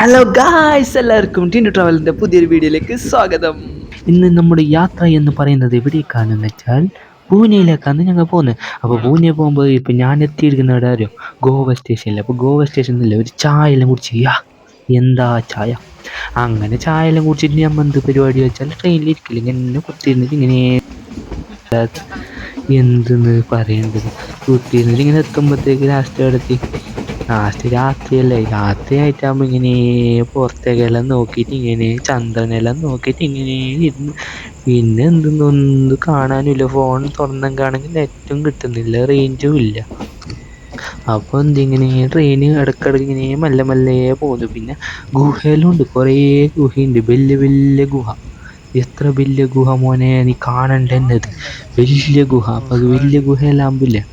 Hello guys, എല്ലാവർക്കും ടിൻഡു ട്രാവലിൻ്റെ പുതിയൊരു വീഡിയോയിലേക്ക് സ്വാഗതം. ഇന്ന് നമ്മുടെ യാത്ര എന്ന് പറയുന്നത് എവിടേക്കാണെന്ന് വെച്ചാൽ പൂനെയിലേക്കാണ് ഞങ്ങൾ പോകുന്നത്. അപ്പോൾ പൂനെ പോകുമ്പോൾ ഇപ്പം ഞാൻ എത്തിയിരിക്കുന്ന ഇവിടെ അറിയോ, ഗോവ സ്റ്റേഷനിൽ. അപ്പോൾ ഗോവ സ്റ്റേഷനിൽ ഒരു ചായ എല്ലാം കുടിച്ച് എന്താ ചായ. അങ്ങനെ ചായ എല്ലാം കുടിച്ചിട്ട് നമ്മൾ എന്ത് പരിപാടി വെച്ചാൽ ട്രെയിനിൽ ഇരിക്കില്ല, ഇങ്ങനെ കുത്തിയിരുന്നിട്ട് ഇങ്ങനെ എന്തെന്ന് പറയേണ്ടത് കുത്തിയിരുന്നിട്ട് ഇങ്ങനെ എത്തുമ്പോഴത്തേക്ക് ലാസ്റ്റ് രാത്രിയല്ലേ, രാത്രിയായിട്ടാകുമ്പോൾ ഇങ്ങനെ പുറത്തേക്കെല്ലാം നോക്കിയിട്ട് ഇങ്ങനെ ചന്ദ്രനെല്ലാം നോക്കിയിട്ട് ഇങ്ങനെ ഇരുന്ന്. പിന്നെ എന്തൊന്നും കാണാനുമില്ല, ഫോൺ തുറന്നെങ്കിൽ നെറ്റും കിട്ടുന്നില്ല, റേഞ്ചും ഇല്ല. അപ്പോൾ എന്തിങ്ങനെ ട്രെയിന് ഇടയ്ക്കിടയ്ക്ക് ഇങ്ങനെ മെല്ലെ മെല്ലെ പോകുന്നു. പിന്നെ ഗുഹയെല്ലാം ഉണ്ട്, കുറേ ഗുഹയുണ്ട്, വലിയ വലിയ ഗുഹ. എത്ര വലിയ ഗുഹ മോനെ, നീ കാണണ്ടെന്നത് വലിയ ഗുഹ. അപ്പം വലിയ ഗുഹയെല്ലാം ആകുമ്പില്ലേ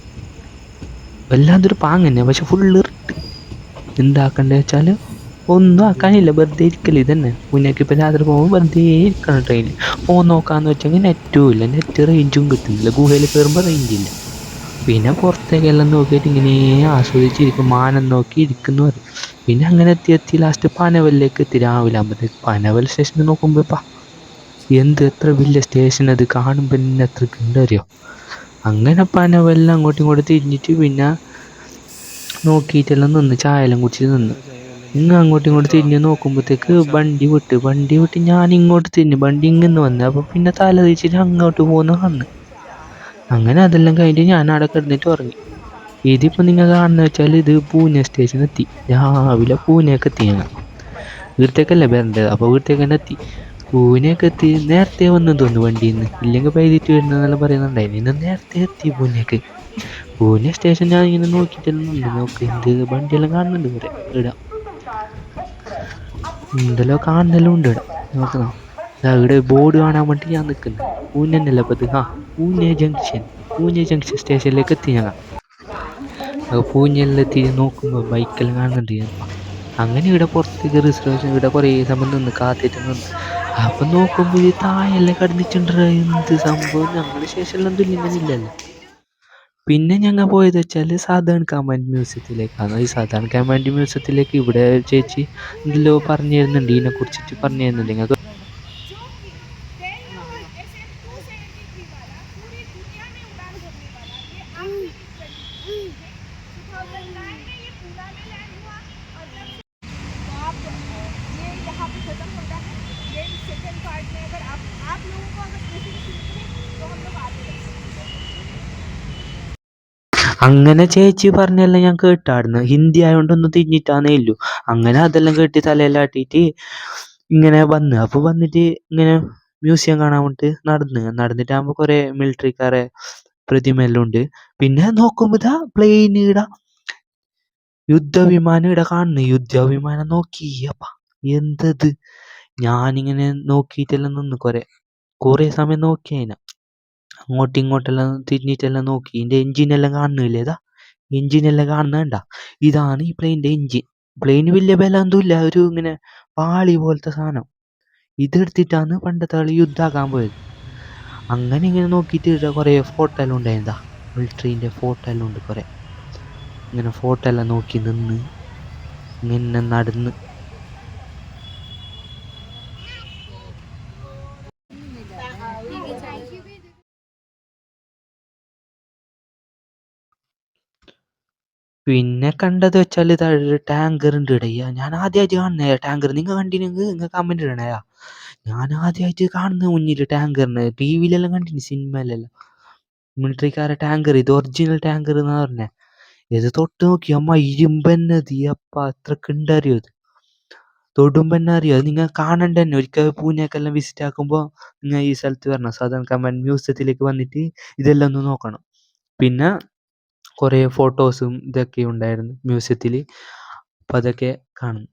വല്ലാത്തൊരു പാങ്ങന്നെ, പക്ഷെ ഫുള്ള് എന്താക്കണ്ടേ വെച്ചാൽ ഒന്നും ആക്കാനില്ല, വെറുതെ ഇരിക്കല്. ഇതന്നെ മുന്നേക്ക് ഇപ്പം രാത്രി പോകുമ്പോൾ വെറുതെ ഇരിക്കണം ട്രെയിനിൽ. ഫോൺ നോക്കാമെന്ന് വെച്ചെങ്കിൽ നെറ്റും ഇല്ല, നെറ്റ് റേഞ്ചും കിട്ടുന്നില്ല, ഗുഹയിൽ കയറുമ്പോൾ റേഞ്ചില്ല. പിന്നെ പുറത്തേക്കെല്ലാം നോക്കിയിട്ട് ഇങ്ങനെ ആസ്വദിച്ചിരിക്കും, മാനം നോക്കി ഇരിക്കുന്നു പറയും. പിന്നെ അങ്ങനെ എത്തി ലാസ്റ്റ് പനവലിലേക്ക് എത്തി. രാവിലെ ആകുമ്പോഴത്തേക്ക് പനവൽ സ്റ്റേഷനിൽ നോക്കുമ്പോൾ എത്ര വലിയ സ്റ്റേഷൻ, അത് കാണുമ്പോൾ തന്നെ എത്ര കണ്ടറിയോ. അങ്ങനെ പനവെല്ലാം അങ്ങോട്ടും ഇങ്ങോട്ടും തിരിഞ്ഞിട്ട് പിന്നെ നോക്കിയിട്ടെല്ലാം നിന്ന് ചായ എല്ലാം കുടിച്ച് നിന്ന്. അങ്ങോട്ടും ഇങ്ങോട്ട് തിരിഞ്ഞ് നോക്കുമ്പോഴത്തേക്ക് വണ്ടി വിട്ട് ഞാൻ ഇങ്ങോട്ട് തിരിഞ്ഞു, വണ്ടി ഇങ്ങനെ വന്ന്. അപ്പോൾ പിന്നെ തല തിരിച്ചിട്ട് അങ്ങോട്ട് പോകുന്ന വന്ന്. അങ്ങനെ അതെല്ലാം കഴിഞ്ഞിട്ട് ഞാൻ അവിടെ കിടന്നിട്ട് ഉറങ്ങി. ഇതിപ്പോൾ നിങ്ങൾ കാണുന്നത് വെച്ചാൽ ഇത് പൂനെ സ്റ്റേഷൻ എത്തി. രാവിലെ പൂനെയൊക്കെ എത്തി ഞങ്ങൾ. വീട്ടിലേക്കല്ലേ വരേണ്ടത്, അപ്പോൾ വീട്ടിലേക്ക് തന്നെ എത്തി. പൂനെയൊക്കെ എത്തി നേരത്തെ വന്നു തോന്നുന്നു വണ്ടിയിൽ നിന്ന്, ഇല്ലെങ്കിൽ വൈകിട്ട് വരുന്നതെന്നെല്ലാം പറയുന്നുണ്ടായിരുന്നു. ഇന്ന് നേരത്തെ എത്തി പൂനെക്ക്. പൂനെ സ്റ്റേഷൻ ഞാൻ ഇങ്ങനെ നോക്കിയിട്ടെല്ലാം എന്ത് വണ്ടിയെല്ലാം കാണുന്നുണ്ട് ഇവിടെ. എന്തെല്ലോ കാണുന്നെല്ലാം ഉണ്ട് ഇവിടെ. നോക്കണം, ഇവിടെ ബോർഡ് കാണാൻ വേണ്ടി ഞാൻ നിൽക്കുന്നത്. പൂനെ എന്നല്ല അപ്പം പൂനെ ജംഗ്ഷൻ സ്റ്റേഷനിലേക്ക് എത്തി ഞങ്ങൾ. പൂനെയെല്ലാം എത്തി നോക്കുമ്പോൾ ബൈക്കെല്ലാം കാണുന്നുണ്ട്. അങ്ങനെ ഇവിടെ പുറത്തേക്ക് റിസർവേഷൻ ഇവിടെ കുറേ സമയം നിന്ന് കാത്തിട്ട് നിന്ന്. അപ്പം നോക്കുമ്പോൾ ഈ താഴെല്ലാം കടന്നിട്ടുണ്ട്. എന്ത് സംഭവം, ഞങ്ങളുടെ സ്റ്റേഷനിലൊന്നും ഇല്ലല്ലോ. പിന്നെ ഞങ്ങൾ പോയത് വെച്ചാൽ സദേൺ കമാൻഡ് മ്യൂസിയത്തിലേക്കാണ്. ഈ സദേൺ കമാൻഡ് മ്യൂസിയത്തിലേക്ക് ഇവിടെ ചേച്ചി എന്തെല്ലോ പറഞ്ഞു തരുന്നുണ്ട്, ഇതിനെ കുറിച്ചിട്ട് പറഞ്ഞു തരുന്നുണ്ട് നിങ്ങൾക്ക്. അങ്ങനെ ചേച്ചി പറഞ്ഞെല്ലാം ഞാൻ കേട്ടായിരുന്നു. ഹിന്ദി ആയതുകൊണ്ടൊന്നും തിരിഞ്ഞിട്ടാന്നേ ഇല്ലു. അങ്ങനെ അതെല്ലാം കേട്ടി തലയിലാട്ടിയിട്ട് ഇങ്ങനെ വന്ന്. അപ്പോൾ വന്നിട്ട് ഇങ്ങനെ മ്യൂസിയം കാണാൻ വേണ്ടിയിട്ട് നടന്നിട്ടാകുമ്പോൾ കുറേ മിലിറ്ററിക്കാരെ പ്രതിമയെല്ലാം ഉണ്ട്. പിന്നെ നോക്കുമ്പോൾ പ്ലെയിൻ ഇവിടെ യുദ്ധവിമാനം ഇവിടെ കാണുന്നു. യുദ്ധവിമാനം നോക്കിയപ്പ എന്തത്. ഞാനിങ്ങനെ നോക്കിയിട്ടെല്ലാം നിന്ന് കുറേ സമയം നോക്കി. അതിനെ അങ്ങോട്ടും ഇങ്ങോട്ടെല്ലാം തിരിഞ്ഞിട്ടെല്ലാം നോക്കി. ഇതിൻ്റെ എൻജിനെല്ലാം കാണുന്നില്ലേ, എൻജിനെല്ലാം കാണുന്നുണ്ട. ഇതാണ് ഈ പ്ലെയിനിൻ്റെ എൻജിൻ. പ്ലെയിന് വലിയ ബലം ഒന്നുമില്ല, ഒരു ഇങ്ങനെ പാളി പോലത്തെ സാധനം. ഇതെടുത്തിട്ടാണ് പണ്ടത്തെ കളി യുദ്ധമാക്കാൻ പോയത്. അങ്ങനെ ഇങ്ങനെ നോക്കിയിട്ട് കുറേ ഫോട്ടോ എല്ലാം ഉണ്ടായിരുന്നതാ, മിലിറ്ററീൻ്റെ ഫോട്ടോ എല്ലാം ഉണ്ട് കുറേ. ഇങ്ങനെ ഫോട്ടോ എല്ലാം നോക്കി നിന്ന് ഇങ്ങനെ നടന്ന്. പിന്നെ കണ്ടത് വെച്ചാൽ ഇതൊരു ടാങ്കർ ഉണ്ട് ഇടയ്യ. ഞാൻ ആദ്യമായിട്ട് കാണുന്നേ ടാങ്കർ. നിങ്ങൾ കണ്ടിനെങ്കിൽ നിങ്ങൾ കമൻറ്റ് ഇടണയാ. ഞാൻ ആദ്യമായിട്ട് കാണുന്ന മുന്നിൽ ടാങ്കറിന്. ടി വിയിലെല്ലാം കണ്ടിന്, സിനിമയിലെല്ലാം മിലിറ്ററിക്കാരെ ടാങ്കർ. ഇത് ഒറിജിനൽ ടാങ്കർ എന്നാ പറഞ്ഞേ. ഇത് തൊട്ട് നോക്കി അമ്മ ഇരുമ്പന്നത്. അപ്പ അത്രക്ക് ഉണ്ടറിയോ, ഇത് തൊടുമ്പന്നെ അറിയോ. അത് നിങ്ങൾ കാണണ്ട തന്നെ. ഒരിക്കൽ പൂനെക്കെല്ലാം വിസിറ്റ് ആക്കുമ്പോൾ നിങ്ങൾ ഈ സ്ഥലത്ത് വരണം, സദേൺ കമാൻഡ് മ്യൂസിയത്തിലേക്ക് വന്നിട്ട് ഇതെല്ലാം ഒന്ന് നോക്കണം. പിന്നെ കുറേ ഫോട്ടോസും ഇതൊക്കെ ഉണ്ടായിരുന്നു മ്യൂസിയത്തിൽ. അപ്പം അതൊക്കെ കാണും.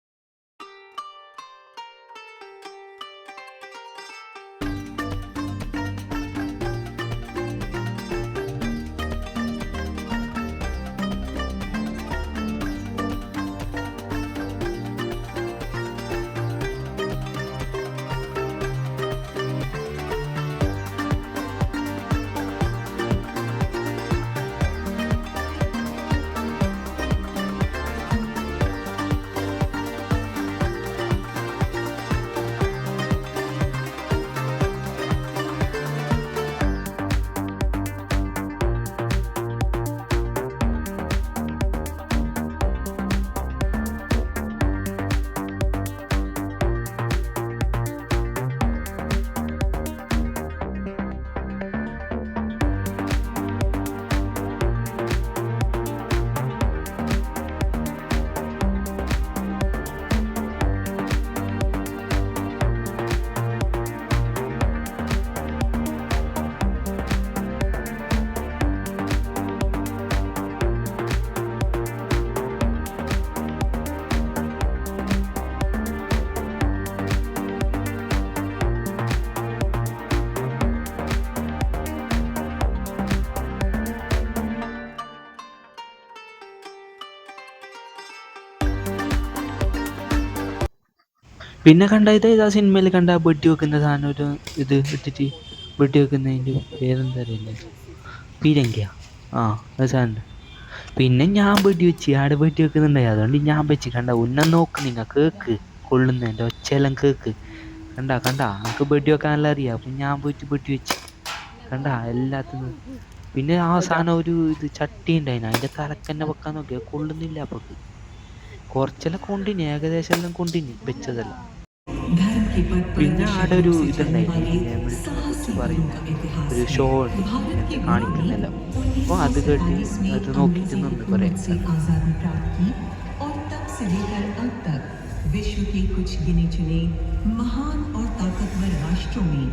പിന്നെ കണ്ട ഇതാ സിനിമയിൽ കണ്ട വെടി വെക്കുന്ന സാധനം ഒരു ഇത് ഇട്ടിട്ട് വെടി വെക്കുന്നതിൻ്റെ പേരെന്താ അറിയില്ലേ, പീരങ്കിയാ, ആ അത് സാധനം. പിന്നെ ഞാൻ വെടി വെച്ച് ആടെ വെടി വെക്കുന്നുണ്ടായി, അതുകൊണ്ട് ഞാൻ വെച്ച് കണ്ട ഉന്നം നോക്ക്, നിങ്ങൾ കേക്ക് കൊള്ളുന്നതിൻ്റെ ഒച്ചയെല്ലാം കേക്ക്. കണ്ട എനിക്ക് വെടി വെക്കാനെല്ലാം അറിയാം, അപ്പം ഞാൻ പോയിട്ട് വെടി വെച്ച് കണ്ട എല്ലാത്തിനും. പിന്നെ അവസാനം ഒരു ഇത് ചട്ടി ഉണ്ടായിന്, അതിൻ്റെ തലക്കന്നെ വെക്കാൻ നോക്കിയാ കൊള്ളുന്നില്ല. അപ്പൊക്ക് കുറച്ചെല്ലാം കൊണ്ടിന്, ഏകദേശം എല്ലാം കൊണ്ടിന് വെച്ചതെല്ലാം. പിന്നെ ആടെ ഒരു ഇതുണ്ടായിന്, ഇങ്ങനെ മിലിറ്ററിനെ കുറിച്ച് പറയുന്ന ഒരു ഷോ ഉണ്ട്, ഇങ്ങനത്തെ കാണിക്കുന്നില്ല. അപ്പോൾ അത് കേട്ട് അത് നോക്കിയിട്ട് നിന്ന് കുറേ സമയം. विश्व के कुछ गिने चुने महान और ताकतवर राष्ट्रों में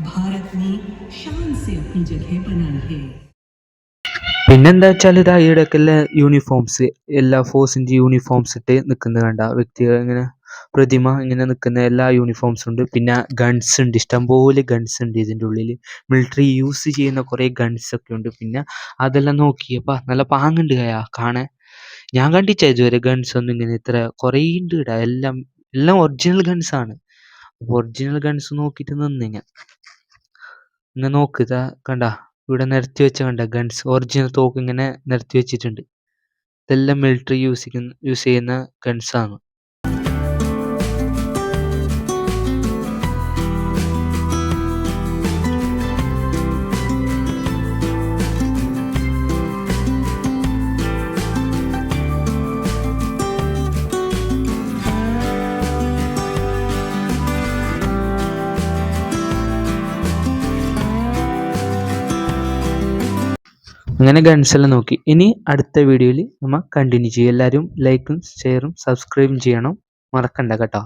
भारत ने शान से अपनी जगह बनाई है. പിന്നെന്താ വെച്ചാൽ ഇതാ ഈടക്കെല്ലാം യൂണിഫോംസ്, എല്ലാ ഫോഴ്സിൻ്റെ യൂണിഫോംസ് ഇട്ട് നിൽക്കുന്നത് കണ്ട വ്യക്തികൾ, ഇങ്ങനെ പ്രതിമ ഇങ്ങനെ നിൽക്കുന്ന എല്ലാ യൂണിഫോംസും ഉണ്ട്. പിന്നെ ഗൺസ് ഉണ്ട്, ഇഷ്ടംപോലെ ഗൺസ് ഉണ്ട് ഇതിൻ്റെ ഉള്ളിൽ. മിലിറ്ററി യൂസ് ചെയ്യുന്ന കുറേ ഗൺസ് ഒക്കെ ഉണ്ട്. പിന്നെ അതെല്ലാം നോക്കിയപ്പോൾ നല്ല പാങ്ങുണ്ട് കാണാൻ. ഞാൻ കണ്ടിച്ച ഇതുവരെ ഗൺസ് ഒന്നും ഇങ്ങനെ ഇത്ര കുറേ ഉണ്ട് ഇടാ, എല്ലാം എല്ലാം ഒറിജിനൽ ഗൺസാണ്. അപ്പോൾ ഒറിജിനൽ ഗൺസ് നോക്കിയിട്ട് നിന്നിങ്ങ ഇങ്ങനെ നോക്കുക കണ്ട, ഇവിടെ നിരത്തി വെച്ച കണ്ട ഗൺസ്, ഒറിജിനൽ തോക്ക് ഇങ്ങനെ നിരത്തി വെച്ചിട്ടുണ്ട്. ഇതെല്ലാം മിലിറ്ററി യൂസ് ചെയ്യുന്ന ഗൺസാണ്. അങ്ങനെ ഗൺസ് എല്ലാം നോക്കി. ഇനി അടുത്ത വീഡിയോയിൽ നമ്മൾ കണ്ടിന്യൂ ചെയ്യും. എല്ലാവരും ലൈക്കും ഷെയറും സബ്സ്ക്രൈബും ചെയ്യണം, മറക്കണ്ട കേട്ടോ.